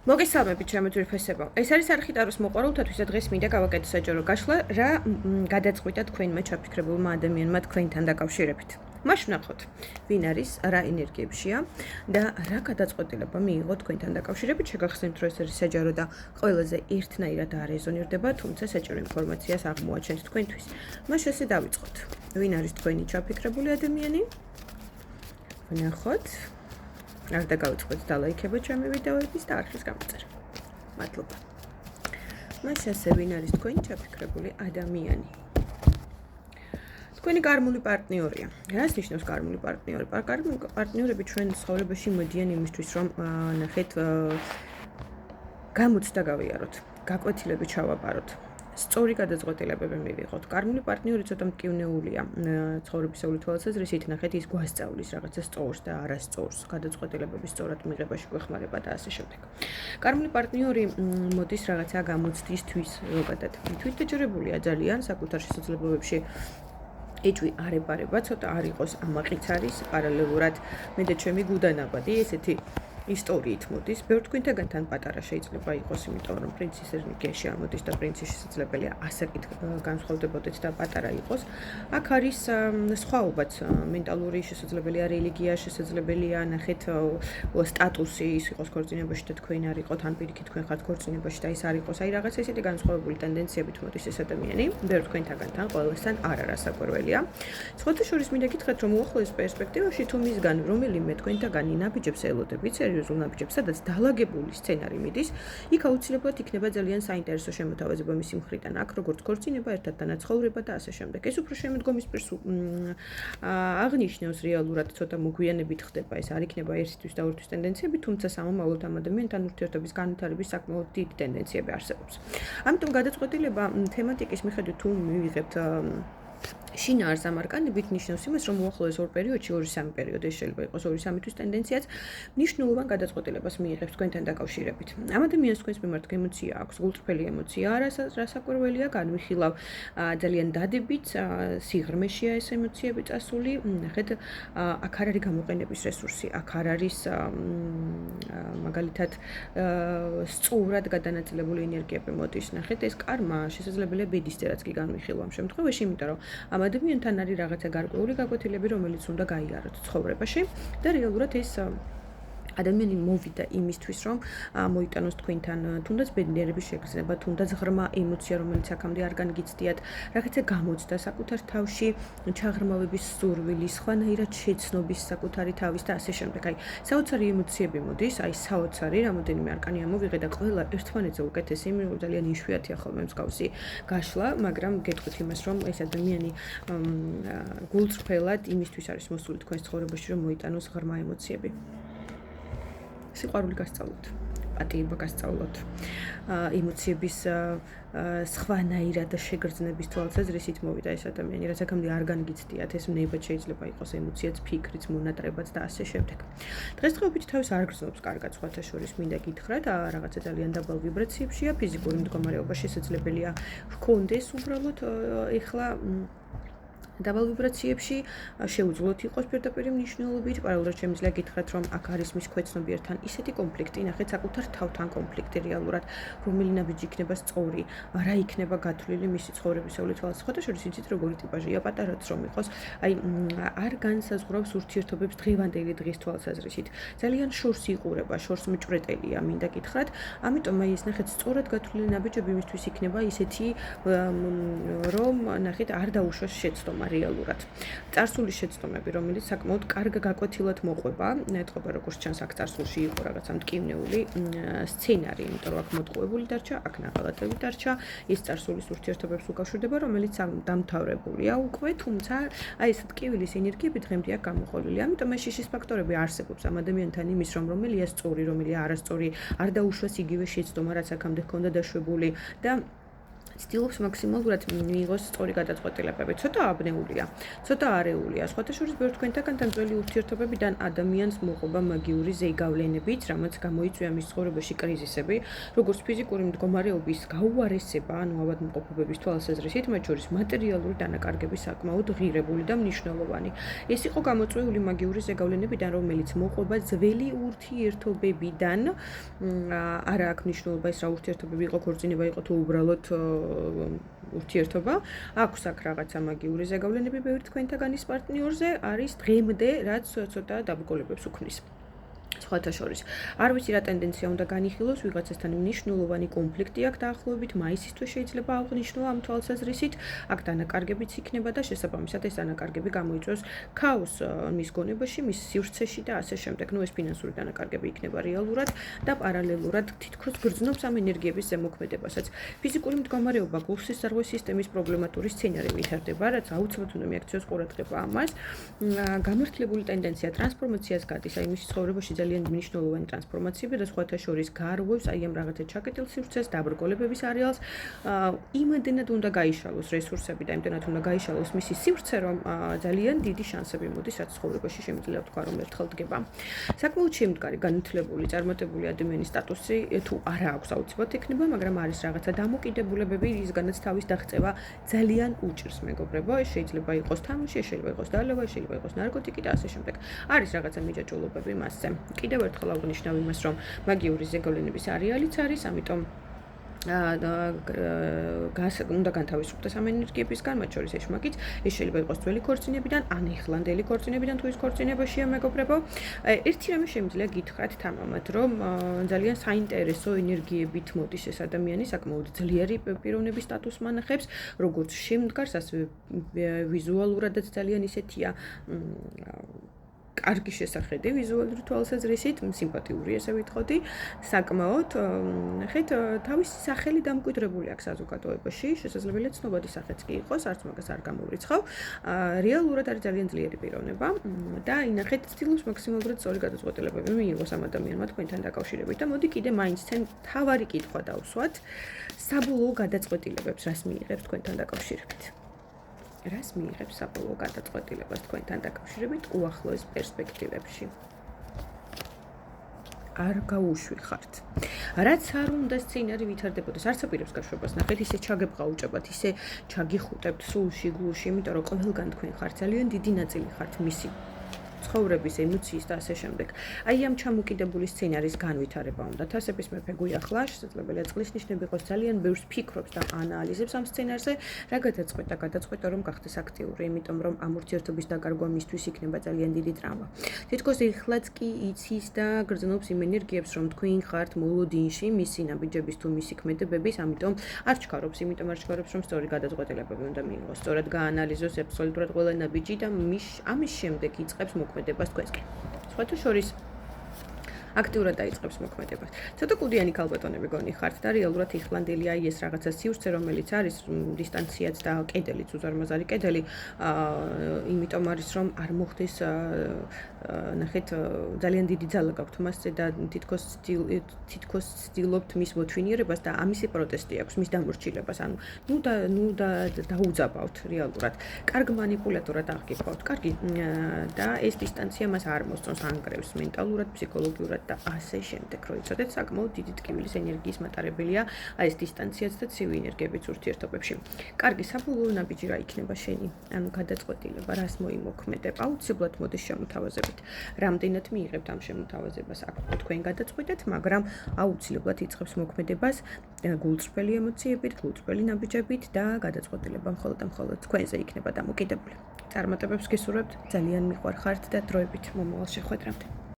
მოგესალმებით ჩემო ძვირფესებო. ეს არის არქიტაროს მოყვარულთათვის და დღეს მინდა გავაკეთო საჯარო გაშლა რა გადაწყვიტა თქვენმა ჩაფიქრებულმა ადამიანმა თქვენთან დაკავშირებით. მაშინ ნახოთ, ვინ არის, რა ენერგიებშია და რა გადაწყვეტილება მიიღო თქვენთან დაკავშირებით. შეგახსენებთ, რომ ეს არის საჯარო და ყველაზე ერთნაირად არეზონირდება, თუმცა საჭირო ინფორმაციას აღმოაჩენთ თქვენთვის. მაშინ ესე დავიწყოთ. ვინ არის თქვენი ჩაფიქრებული ადამიანი? ვნახოთ. არ დაგავიწყოთ და ლაიქებოთ ჩემი ვიდეოების და არხის გამოწერა. მადლობა. მაშინ ასე ვინ არის თქვენი ჩაფიქრებული ადამიანი? თქვენი კარმული პარტნიორია. რას ნიშნავს კარმული პარტნიორი? კარმული პარტნიორები ჩვენ ცხოვრებაში მოდიან იმისთვის, რომ ნახეთ გამოცდა გავიაროთ, გაკვეთილები ჩავაბაროთ. სწორი გადაწყვეტილებები მივიღოთ. კარმული პარტნიორი ცოტა მტკივნეულია ცხოვრებისეული თვალსაზრისით, ნახეთ ის გვასწავლის რაღაცა სწორს და არასწორს, გადაწყვეტილებების სწორად მიღებაში გვეხმარება და ასე შემდეგ. კარმული პარტნიორი მოდის რაღაცა გამოცდისთვის, ზოგადად თვითდაჯერებულია ძალიან საკუთარ შესაძლებლობებში. ეჭვი არ ებარება, ცოტა არ იყოს ამაყიც არის პარალელურად მე და ჩემი გუდანაბადი, ესეთი ისტორიით მოდის. ბევრ თქვენთაგანთან პატარა შეიძლება იყოს, იმიტომ რომ პრინცის ენერგიაში ამოდის და პრინცის შესაძლებელია ასაკით განსხვავდებოდეთ და პატარა იყოს. აქ არის სხვაობაც, მენტალური შესაძლებელია, რელიგია შესაძლებელია, ნახეთ სტატუსი ის იყოს ქორწინებაში და თქვენ არ იყოთ, ან პირიქით თქვენ ხართ ქორწინებაში და ის არ იყოს. აი რაღაც ესეთი განსხვავებული ტენდენციებით მოდის ეს ადამიანი. ბევრ თქვენთაგანთან ყველასთან არ არასაკვირველია. სხვათა შორის მინდა გითხრათ, რომ უახლოეს პერსპექტივაში თუ მისგან რომელიმე თქვენთაგანი ნაბიჯებს ელოდებით, სერიოზულ ნაბიჯებს, სადაც დალაგებული სცენარი მიდის, იქ აუცილებლად იქნება ძალიან საინტერესო შემოთავაზება მისი მხრიდან. აქ როგორც ქორწინება, ერთად დანაცხოვრება და ასე შემდეგ. ეს უფრო შემდგომის პირს აღნიშნავს რეალურად ცოტა მოგვიანებით ხდება, ეს არ იქნება ერთთვის და ორთვის ტენდენციები, თუმცა სამომავლოდ ამ ადამიანთან ურთიერთობის განვითარების საკმაოდ დიდი ტენდენციები არსებობს. ამიტომ გადაწყვეტილება თემატიკის მიხედვით თუ მივიღებთ შინაარს ამ არკანებით ნიშნავს იმას, რომ უახლოეს ორ პერიოდში 2-3 პერიოდი შეიძლება იყოს 2-3 თვის ტენდენციაც მნიშვნელოვან გადაწყვეტილებას მიიღებს თქვენთან დაკავშირებით. ამ ადამიანს თქვენს მიმართ ემოცია აქვს, გულწრფელი ემოცია, რასაკვირველია, განვიხილავ ძალიან დადებით, სიღრმეშია ეს ემოციები წასული. ნახეთ, აქ არ არის გამოყენების რესურსი, აქ არ არის მაგალითად სწორად გადანაწილებული ენერგიები მოდის. ნახეთ, ეს კარმა შესაძლებელია ბედისწერაც კი განვიხილო ამ შემთხვევაში, იმიტომ რომ ამ ადამიანთან არის რაღაცა გარკვეული გაკვეთილები, რომელიც უნდა გაიაროთ ცხოვრებაში და რეალურად ეს ადამიანი მოვიდა იმისთვის, რომ მოიტანოს თქვენთან თუნდაც ბედნიერების შეგრძნება, თუნდაც ღრმა ემოცია, რომელიც აქამდე არ განგიცდიათ, რაღაცა გამოცდა საკუთარ თავში, ჩაღრმავების სურვილი, სხვანაირად შეცნობის საკუთარი თავის და ასე შემდეგ. აი, საოცარი ემოციები მოდის, აი საოცარი, რამოდენიმე არკანი ამოვიღე და ყველა ერთმანეთზე უკეთესი, ძალიან იშვიათია ხოლმე მსგავსი გაშლა, მაგრამ გეტყვით იმას, რომ ეს ადამიანი გულწრფელად იმისთვის არის მოსული თქვენს ცხოვრებაში, რომ მოიტანოს ღრმა ემოციები. სიყვარული გასწავლოთ, პატიება გასწავლოთ, ემოციების სხვანაირად შეგრძნების თვალსაზრისით მოვიდა ეს ადამიანი, რაც აქამდე არ განგიცდიათ, ეს ნებად შეიძლება იყოს ემოციაც, ფიქრიც, მონატრებაც და ასე შემდეგ. დღესდღეობით თავის არ გრძნობს კარგად სხვათა შორის, მინდა გითხრათ, რაღაცა ძალიან დაბალ ვიბრაციებშია, ფიზიკური მდგომარეობა შესაძლებელია ჰქონდეს უბრალოდ ეხლა დაბალ ვიბრაციებში შეუძლოთ იყოს პირდაპირ მნიშვნელობით, პარალელურად შემიძლია გითხრათ, რომ აქ არის მის ქვეცნობიერთან ისეთი კონფლიქტი, ნახეთ, საკუთარ თავთან კონფლიქტი რეალურად, რომელი ნაბიჯი იქნება სწორი, რა იქნება გათვლილი მისი ცხოვრებისეული თვალსაზრისით. სხვათა შორის იცით როგორი ტიპაჟია, პატარაც რომ იყოს, აი არ განსაზღვრავს ურთიერთობებს დღევანდელი დღის თვალსაზრისით. ძალიან შორს იყურება, შორს მჭვრეტელია, მინდა გითხრათ. ამიტომ აი ეს ნახეთ, სწორად გათვლილი ნაბიჯები მისთვის იქნება ისეთი, რომ ნახეთ, არ დაუშვას შეცდომა რეალურად. წარსულის შეცდომები, რომელიც საკმაოდ კარგ გაკვეთილად მოყვება, ეთყობა როგორც ჩანს აქ წარსულში იყო რაღაცა მტკივნეული სცენარი, იმიტომ რომ აქ მოტყუებული დარჩა, აქ ნაღალატები დარჩა, ის წარსულის ურთიერთობებს უკავშირდება, რომელიც დამთავრებულია უკვე, თუმცა აი ეს ტკივილის ენერგიები დღემდე აქ გამოყოლილი. ამიტომ ეს შიშის ფაქტორები არსებობს ამ ადამიანთან იმის, რომ რომელია სწორი, რომელია არასწორი, არ დაუშვას იგივე შეცდომა, რაც აქამდე ჰქონდა დაშვებული და ცდილობს მაქსიმალურად მიიღოს სწორი გადაწყვეტილებები. ცოტა აბნეულია, ცოტა არეულია. სხვათა შორის ბევრ თქვენთაგან ძველი ურთიერთობებიდან ადამიანს მოყვება მაგიური ზეიგავლენებით, რამაც გამოიწვია მის ცხოვრებაში კრიზისები, როგორც ფიზიკური მდგომარეობის გაუარესება, ანუ ავადმყოფობების თვალსაზრისით, მათ შორის მატერიალური დანაკარგები საკმაოდ ღირებული და მნიშვნელოვანი. ეს იყო გამოწვეული მაგიური ზეიგავლენებიდან, რომელიც მოყვება ძველი ურთიერთობებიდან. არა აქვს მნიშვნელობა ეს რა ურთიერთობები იყო, ქორწინება იყო თუ უბრალოდ ურთიერთობა. აქვს აქ რაღაცა მაგიური ზეგავლენები ბევრი თქვენთაგანის პარტნიორზე, არის დღემდე, რაც ცოტა დაბრკოლებებს უქმნის. სხვათა შორის. არ ვიცი რა ტენდენცია უნდა განიხილოს, ვიღაცასთან მნიშვნელოვანი კონფლიქტი აქვს დაახლოებით მაისისთვის შეიძლება აღნიშნო ამ თვალსაზრისით, აქ დანაკარგებიც იქნება და შესაბამისად ეს დანაკარგები გამოიწვევს ქაოსს მის გონებაში, მის სივრცეში და ასე შემდეგ. ეს ფინანსური დანაკარგები იქნება რეალურად და პარალელურად თითქოს გრძნობს ამ ენერგიების ზემოქმედებასაც. ფიზიკური მდგომარეობა, გულსისხმის სისტემის პრობლემატური სცენარი ვითარდება, რაც აუცილებლად უნდა მიაქციოს ყურადღება ამას. გამართლებული ტენდენცია ტრანსფორმაციას გადის, აი მის ცხოვრებაში ძალიან მნიშვნელოვანი ტრანსფორმაციები და სხვათა შორის გარღვევს აი ამ რაღაცა ჩაკეტილ სივრცეს, დაბრკოლებების არეალს, იმდენად უნდა გაიშალოს რესურსები და იმდენად უნდა გაიშალოს მისი სივრცე, რომ ძალიან დიდი შანსები მოდის, რაც ცხოვრებაში შემიძლია ვთქვა, რომ ერთხელ დგება. საკმაოდ შემდგარი, განათლებული, წარმატებული ადამიანის სტატუსი თუ არა აქვს აუცილებლად ექნება, მაგრამ არის რაღაცა დამოკიდებულებები, რისგანაც თავის დაღწევა ძალიან უჭირს, მეგობრებო. ეს შეიძლება იყოს თამაში, ეს შეიძლება იყოს დალევა, ეს შეიძლება იყოს ნარკოტიკი და ასე შემდეგ. არის რაღაცა მიჯაჭვულობები მასზე. კიდევ ერთხელ აღნიშნავ იმას, რომ მაგიური ზეგავლენების არეალიც არის, ამიტომ უნდა განთავისუფლდეს ამ ენერგიებისგან, მათ შორის ეშმაკიც, ეს შეიძლება იყოს ძველი ქორწინებიდან, ან ეხლანდელი ქორწინებიდან თუ ის ქორწინებაშია, მეგობრებო. ერთი რამე შემიძლია გითხრათ თამამად, რომ ძალიან საინტერესო ენერგიებით მოდის ეს ადამიანი, საკმაოდ ძლიერი პიროვნების სტატუსს მანახებს, როგორც შემდგარს, ასე ვიზუალურადაც ძალიან ისეთია კარგი შესახედი ვიზუალური თვალსაზრისით, სიმპათიური ესე ვიტყოდი, საკმაოდ ნახეთ თავისი სახელი დამკვიდრებული აქვს საზოგადოებაში, შესაძლებელია ცნობადი სახეც კი იყოს, არც მაგას არ გამოვრიცხავ. რეალურად არის ძალიან ძლიერი პიროვნება და ინახეთ ცდილობს მაქსიმალურად სწორი გადაწყვეტილებები მიიღოს ამ ადამიანმა თქვენთან დაკავშირებით და მოდი კიდე მაინც თენ თავარი კითხვა დავსვათ, საბოლოო გადაწყვეტილებებს რას მიიღებს თქვენთან დაკავშირებით? რას მიიღებს საბოლოო გადაწყვეტილებას თქვენთან დაკავშირებით უახლოეს პერსპექტივებში? არ გაუშვიხართ. რაც არ უნდა სცენარი ვითარდებოდეს, არც აპირებს გაშვებას. ნახეთ, ისე ჩაგებყაუჭებათ, ისე ჩაგიხუტებთ სულში, გულში, იმიტომ რომ ყველგან თქვენ ხართ, ძალიან დიდი ნაწილი ხართ მისი ცხოვრების, ემოციის და ასე შემდეგ. აი ამ ჩამოკიდებული სცენარის განვითარება უნდათ. ასების მეფე გუიახლა, შესაძლებელია წყლის ნიშნები იყოს, ძალიან ბევრს ფიქრობს და ანალიზებს ამ სცენარზე, რა გადაწყვეტა, რომ გახდეს აქტიური, იმიტომ რომ ამ ურთიერთობის დაკარგვა მისთვის იქნება ძალიან დიდი ტრაუმა. თითქოს ეხლაც კი იცის და გრძნობს იმ ენერგიებს, რომ თქვენ ხართ მოლოდინში, მისი ნაბიჯების თუ მისი ქმედებების, ამიტომ არ ჩქარობს, რომ სწორი გადაწყვეტილებები უნდა მიიღოს, სწორად გაანალიზოს აბსოლუტურად ყველა ნაბიჯი და ამის შემდეგ იწყებს მოქმედებას თქვენსკენ. სხვათა შორის აქტიურად დაიწყებს მოქმედებას. ცოტა კუდიანი ქალბატონები გონი ხართ და რეალურად იხლანდელია ეს რაღაცა სივრცე, რომელიც არის დისტანციაც და კედელიც, უზარმაზარი კედელი, იმიტომ არის რომ არ მოხდეს ნახეთ ძალიან დიდი ძალა გაქვთ მასზე და თითქოს ცდილობთ მის მოთვინიერებას და ამისი პროტესტი აქვს მის დამორჩილებას. ანუ ნუ დაუძაბავთ რეალურად. კარგ მანიპულატორად აღგებავთ. კარგი და ეს დისტანცია მას არ მოსწონს, ანგრევს მენტალურად, ფსიქოლოგიურად და ასე შემდეგ, რომ იცოდეთ, საკმაოდ დიდი ტკივილის ენერგიის მატარებელია ეს დისტანციაც და ცივი ენერგიებიც ურთიერთობებში. კარგი, საბოლოო ნაბიჯი რა იქნება შენი? ანუ გადაწყვეტილება, რას მოიმოქმედებ? აუცილებლად მოდის შემოთავაზებით. რამდენად მიიღებთ ამ შემოთავაზებას? აქ თქვენ გადაწყვეტეთ, მაგრამ აუცილებლად იწყებს მოქმედებას გულწრფელი ემოციებით, გულწრფელი ნაბიჯებით და გადაწყვეტილება მხოლოდ და მხოლოდ თქვენზე იქნება დამოკიდებული. წარმატებებს გისურვებთ, ძალიან მიყვარხართ და დროებით მომავალ შეხვედრამდე.